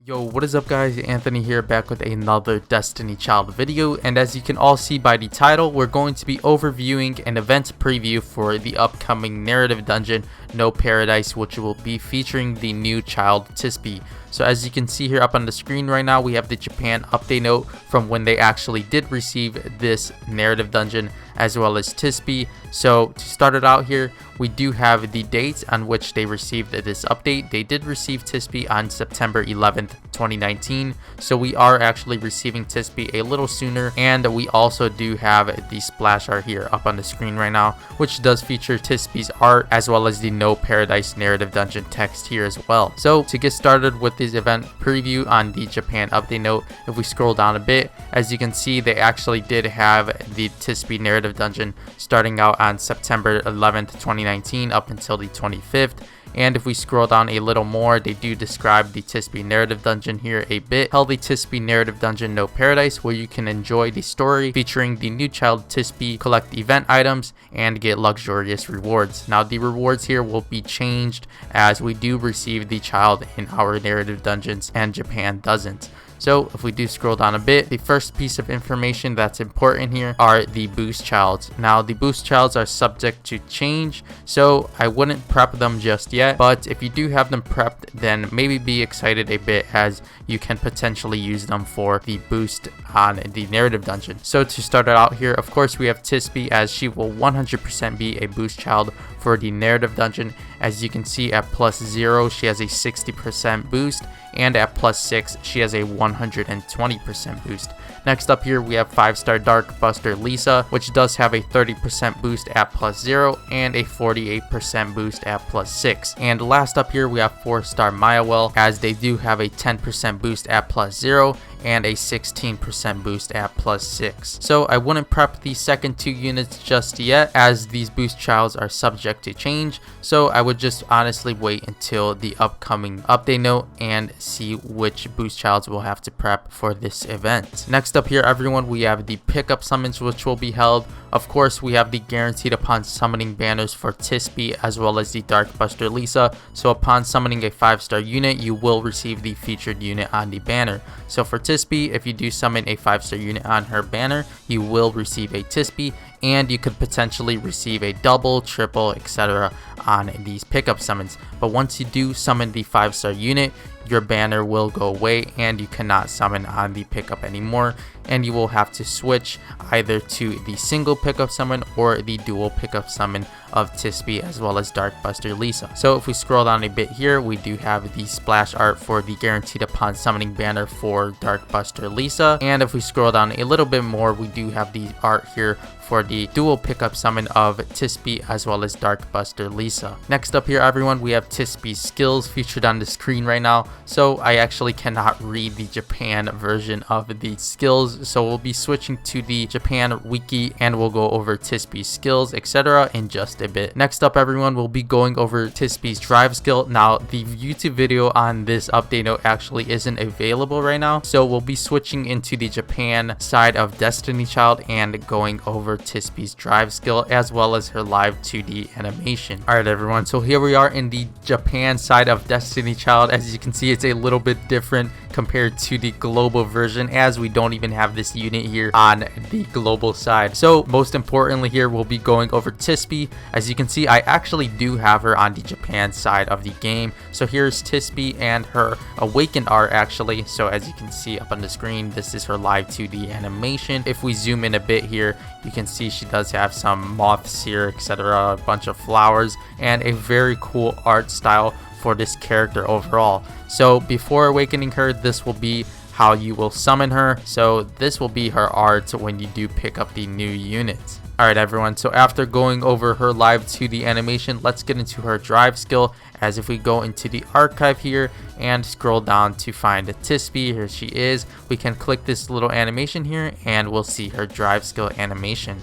Yo, what is up guys, Anthony here, back with another Destiny Child video, and as you can all see by the title, we're going to be overviewing an event preview for the upcoming narrative dungeon, No Paradise, which will be featuring the new child Tisbe. So as you can see here up on the screen right now, we have the Japan update note from when they actually did receive this narrative dungeon, as well as Tisbe. So to start it out here, we do have the dates on which they received this update. They did receive Tisbe on September 11th, 2019. So we are actually receiving Tisbe a little sooner, and we also do have the splash art here up on the screen right now, which does feature Tisbe's art as well as the No Paradise narrative dungeon text here as well. So to get started with this event preview on the Japan update note, if we scroll down a bit, as you can see, they actually did have the Tisbe narrative dungeon starting out on September 11th, 2019 up until the 25th. And if we scroll down a little more, they do describe the Tisbe narrative dungeon here a bit. Hell, the Tisbe narrative dungeon No Paradise, where you can enjoy the story featuring the new child Tisbe, collect event items, and get luxurious rewards. Now the rewards here will be changed as we do receive the child in our narrative dungeons and Japan doesn't. So if we do scroll down a bit, the first piece of information that's important here are the boost childs. Now the boost childs are subject to change, so I wouldn't prep them just yet, but if you do have them prepped, then maybe be excited a bit, as you can potentially use them for the boost on the narrative dungeon. So to start it out here, of course we have Tisbe, as she will 100% be a boost child for the narrative dungeon. As you can see, at +0 she has a 60% boost, and at +6 she has a 120% boost. Next up here we have 5-star Dark Buster Lisa, which does have a 30% boost at +0 and a 48% boost at +6. And last up here we have 4-star Mayawell, as they do have a 10% boost at +0 and a 16% boost at +6. So I wouldn't prep the second two units just yet, as these boost childs are subject to change. So I would just honestly wait until the upcoming update note and see which boost childs we'll have to prep for this event. Next up here, everyone, we have the pickup summons which will be held. Of course, we have the guaranteed upon summoning banners for Tisbe as well as the Dark Buster Lisa. So upon summoning a 5-star unit, you will receive the featured unit on the banner. So for Tisbe, if you do summon a 5-star unit on her banner, you will receive a Tisbe, and you could potentially receive a double, triple, etc. on these pickup summons. But once you do summon the 5-star unit, your banner will go away and you cannot summon on the pickup anymore, and you will have to switch either to the single pickup summon or the dual pickup summon of Tisbe as well as Dark Buster Lisa. So if we scroll down a bit here, we do have the splash art for the guaranteed upon summoning banner for Dark Buster Lisa, and if we scroll down a little bit more, we do have the art here for the dual pickup summon of Tisbe as well as Dark Buster Lisa. Next up here, everyone, we have Tisbe's skills featured on the screen right now. So I actually cannot read the Japan version of the skills, so we'll be switching to the Japan wiki and we'll go over Tisbe's skills, etc. in just a bit. Next up, everyone, we'll be going over Tisbe's drive skill. Now the YouTube video on this update note actually isn't available right now, so we'll be switching into the Japan side of Destiny Child and going over Tisbe's drive skill as well as her live 2D animation. Alright everyone, so here we are in the Japan side of Destiny Child. As you can see, it's a little bit different compared to the global version, as we don't even have this unit here on the global side. So most importantly here, we'll be going over Tisbe. As you can see, I actually do have her on the Japan side of the game. So here's Tisbe and her awakened art actually. So as you can see up on the screen, this is her live 2D animation. If we zoom in a bit here, you can see she does have some moths here, etc., a bunch of flowers, and a very cool art style for this character overall. So before awakening her, this will be how you will summon her. So this will be her art when you do pick up the new units. Alright everyone, so after going over her live 2D animation, let's get into her drive skill. As if we go into the archive here and scroll down to find Tisbe, here she is, we can click this little animation here and we'll see her drive skill animation.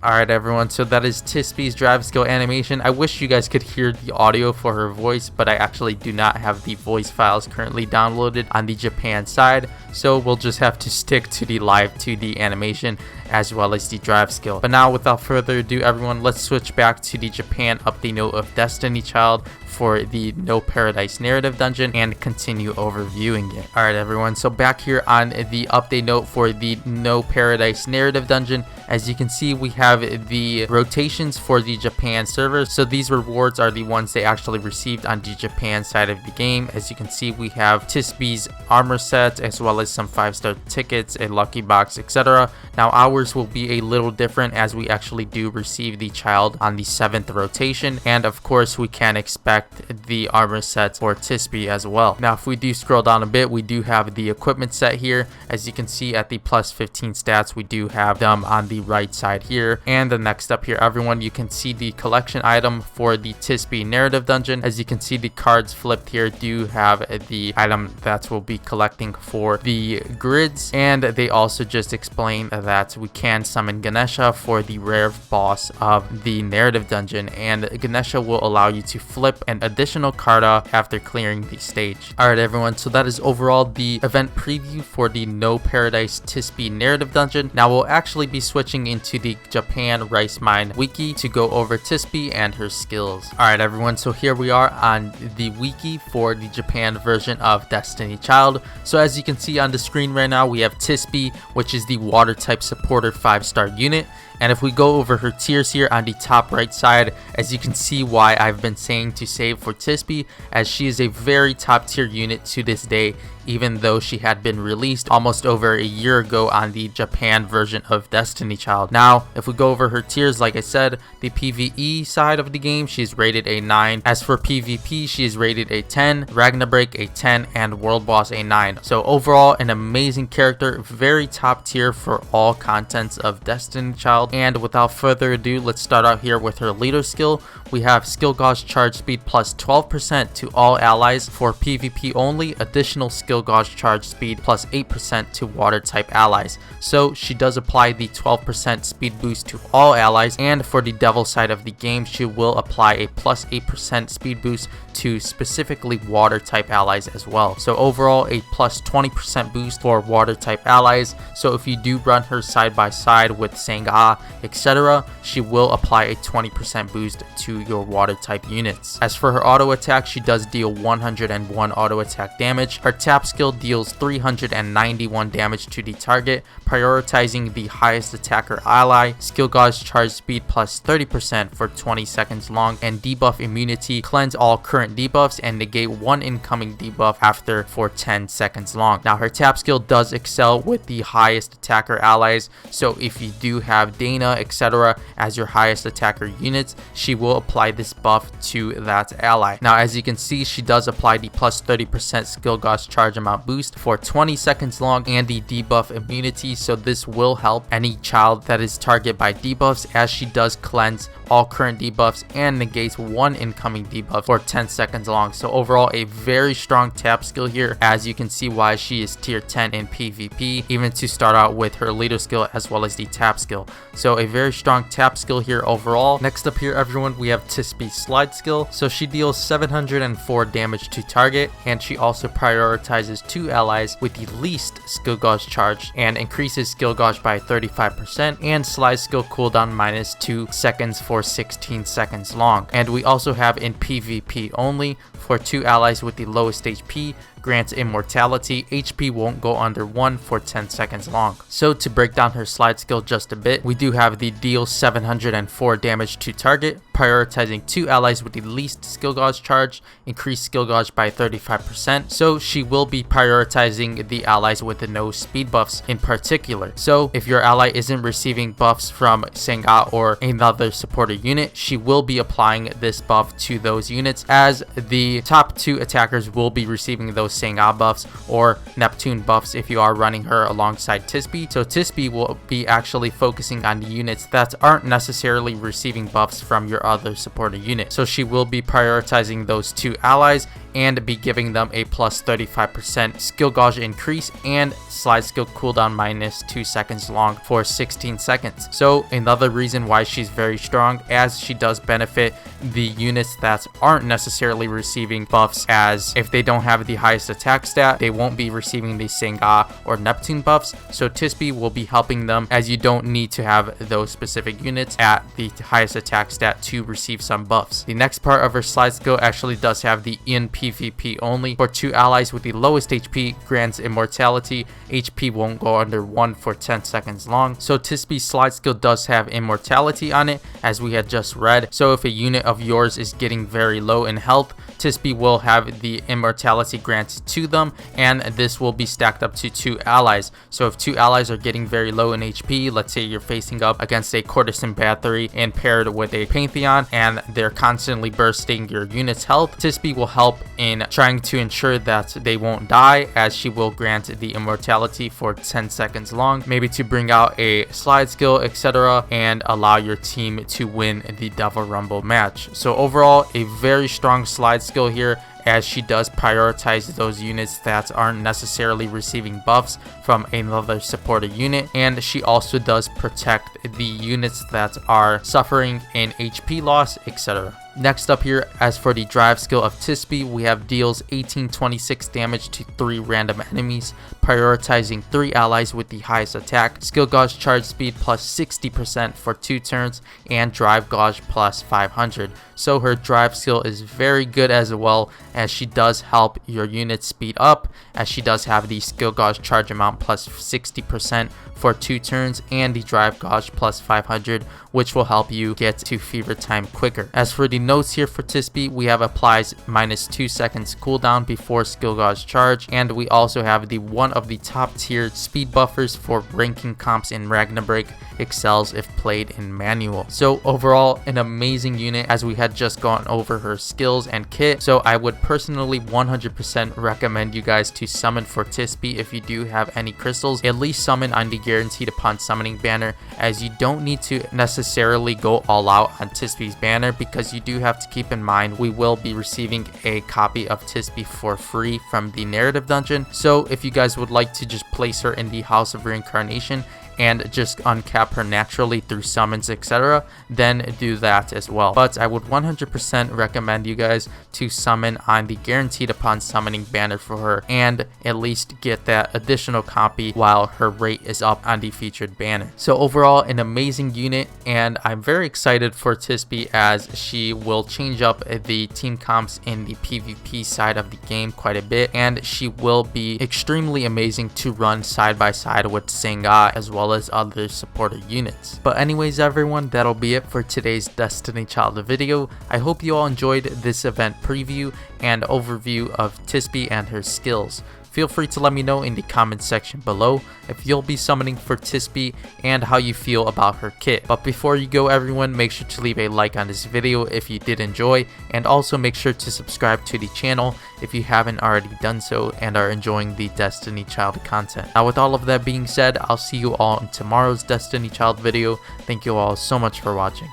Alright everyone, so that is Tisbe's drive skill animation. I wish you guys could hear the audio for her voice, but I actually do not have the voice files currently downloaded on the Japan side. so we'll just have to stick to the live 2D animation as well as the drive skill. But now, without further ado, everyone, let's switch back to the Japan update note of Destiny Child for the No Paradise narrative dungeon and continue overviewing it. Alright everyone, so back here on the update note for the No Paradise narrative dungeon, as you can see, we have the rotations for the Japan server. So these rewards are the ones they actually received on the Japan side of the game. As you can see, we have Tisbe's armor set as well as some 5-star tickets, a lucky box, etc. Now ours will be a little different as we actually do receive the child on the 7th rotation, and of course we can expect the armor set for Tisbe as well. Now if we do scroll down a bit, we do have the equipment set here. As you can see, at the plus 15 stats, we do have them on the right side here. And the next up here, everyone, you can see the collection item for the Tisbe narrative dungeon. As you can see, the cards flipped here do have the item that we'll be collecting for the grids, and they also just explain that we can summon Ganesha for the rare boss of the narrative dungeon, and Ganesha will allow you to flip an additional Karta after clearing the stage. Alright everyone, so that is overall the event preview for the No Paradise Tisbe narrative dungeon. Now we'll actually be switching into the Japan Rice Mine wiki to go over Tisbe and her skills. Alright everyone, so here we are on the wiki for the Japan version of Destiny Child. So as you can see on the screen right now, we have Tisbe, which is the water type supporter 5-star unit. And if we go over her tiers here on the top right side, as you can see why I've been saying to save for Tisbe, as she is a very top tier unit to this day, even though she had been released almost over a year ago on the Japan version of Destiny Child. Now, if we go over her tiers, like I said, the PvE side of the game, she's rated a 9. As for PvP, she is rated a 10, Ragnarok a 10, and World Boss a 9. So overall, an amazing character, very top tier for all contents of Destiny Child. And without further ado, let's start out here with her leader skill. We have skill gauge charge speed plus 12% to all allies for PvP only, additional skill gauge charge speed plus 8% to water type allies. So she does apply the 12% speed boost to all allies, and for the devil side of the game, she will apply a plus 8% speed boost to specifically water type allies as well. So overall, a plus 20% boost for water type allies. So if you do run her side by side with Senga, etc., she will apply a 20% boost to your water type units. As for her auto attack, she does deal 101 auto attack damage. Her tap skill deals 391 damage to the target, prioritizing the highest attacker ally, skill gauge charge speed plus 30% for 20 seconds long, and debuff immunity, cleanse all current debuffs and negate one incoming debuff after for 10 seconds long. Now her tap skill does excel with the highest attacker allies, so if you do have Dana, etc. as your highest attacker units, she will apply this buff to that ally. Now as you can see, she does apply the plus 30% skill gauge charge amount boost for 20 seconds long and the debuff immunity, so this will help any child that is targeted by debuffs, as she does cleanse all current debuffs and negates one incoming debuff for 10 seconds long. So overall, a very strong tap skill here, as you can see why she is tier 10 in PvP, even to start out with her leader skill as well as the tap skill. So a very strong tap skill here overall. Next up here, everyone, we have Tisbe's slide skill. So she deals 704 damage to target, and she also prioritizes 2 allies with the least skill gauge charge and increases skill gauge by 35%, and slide skill cooldown minus 2 seconds for 16 seconds long. And we also have in PvP only for 2 allies with the lowest HP, grants immortality, HP won't go under 1 for 10 seconds long. So to break down her slide skill just a bit, we do have the deal 704 damage to target, prioritizing 2 allies with the least skill gauge charge, increase skill gauge by 35%. So she will be prioritizing the allies with the no speed buffs in particular. So if your ally isn't receiving buffs from Senga or another supporter unit, she will be applying this buff to those units, as the top 2 attackers will be receiving those Senga buffs or Neptune buffs if you are running her alongside Tisbe. So Tisbe will be actually focusing on the units that aren't necessarily receiving buffs from your other supporter unit. So she will be prioritizing those 2 allies and be giving them a plus 35% skill gauge increase and slide skill cooldown minus 2 seconds long for 16 seconds. So another reason why she's very strong, as she does benefit the units that aren't necessarily receiving buffs, as if they don't have the highest attack stat, they won't be receiving the Senga or Neptune buffs. So Tisbe will be helping them, as you don't need to have those specific units at the highest attack stat to receive some buffs. The next part of her slide skill actually does have the in PvP only. For 2 allies with the lowest HP, grants immortality. HP won't go under 1 for 10 seconds long. So Tisbe's slide skill does have immortality on it, as we had just read. So if a unit of yours is getting very low in health, Tisbe will have the immortality granted to them, and this will be stacked up to 2 allies. So if 2 allies are getting very low in HP, let's say you're facing up against a courtesan battery and paired with a pantheon, and they're constantly bursting your unit's health, Tisbe will help in trying to ensure that they won't die, as she will grant the immortality for 10 seconds long, maybe to bring out a slide skill, etc., and allow your team to win the Devil Rumble match. So overall, a very strong slide skill here, as she does prioritize those units that aren't necessarily receiving buffs from another supported unit, and she also does protect the units that are suffering in HP loss, etc. Next up here, as for the drive skill of Tisbe, we have deals 1826 damage to 3 random enemies, prioritizing 3 allies with the highest attack, skill gauge charge speed plus 60% for 2 turns, and drive gauge plus 500. So her drive skill is very good as well, as she does help your unit speed up, as she does have the skill gauge charge amount plus 60% for 2 turns and the drive gauge plus 500, which will help you get to fever time quicker. As for the notes here for Tisbe, we have applies minus 2 seconds cooldown before skill gauge charge, and we also have the one of the top tier speed buffers for ranking comps in Ragnarok, excels if played in manual. So overall, an amazing unit, as we had just gone over her skills and kit. So I would personally 100% recommend you guys to summon for Tisbe. If you do have any crystals, at least summon on the guaranteed upon summoning banner, as you don't need to necessarily go all out on Tisbe's banner, because you do have to keep in mind we will be receiving a copy of Tisbe for free from the narrative dungeon. So if you guys would like to just place her in the House of Reincarnation and just uncap her naturally through summons, etc., then do that as well. But I would 100% recommend you guys to summon on the guaranteed upon summoning banner for her, and at least get that additional copy while her rate is up on the featured banner. So overall, an amazing unit, and I'm very excited for Tisbe, as she will change up the team comps in the PvP side of the game quite a bit, and she will be extremely amazing to run side by side with Senga as well as other supported units. But anyways everyone, that'll be it for today's Destiny Child video. I hope you all enjoyed this event preview and overview of Tisbe and her skills. Feel free to let me know in the comment section below if you'll be summoning for Tisbe and how you feel about her kit. But before you go everyone, make sure to leave a like on this video if you did enjoy, and also make sure to subscribe to the channel if you haven't already done so and are enjoying the Destiny Child content. Now with all of that being said, I'll see you all in tomorrow's Destiny Child video. Thank you all so much for watching.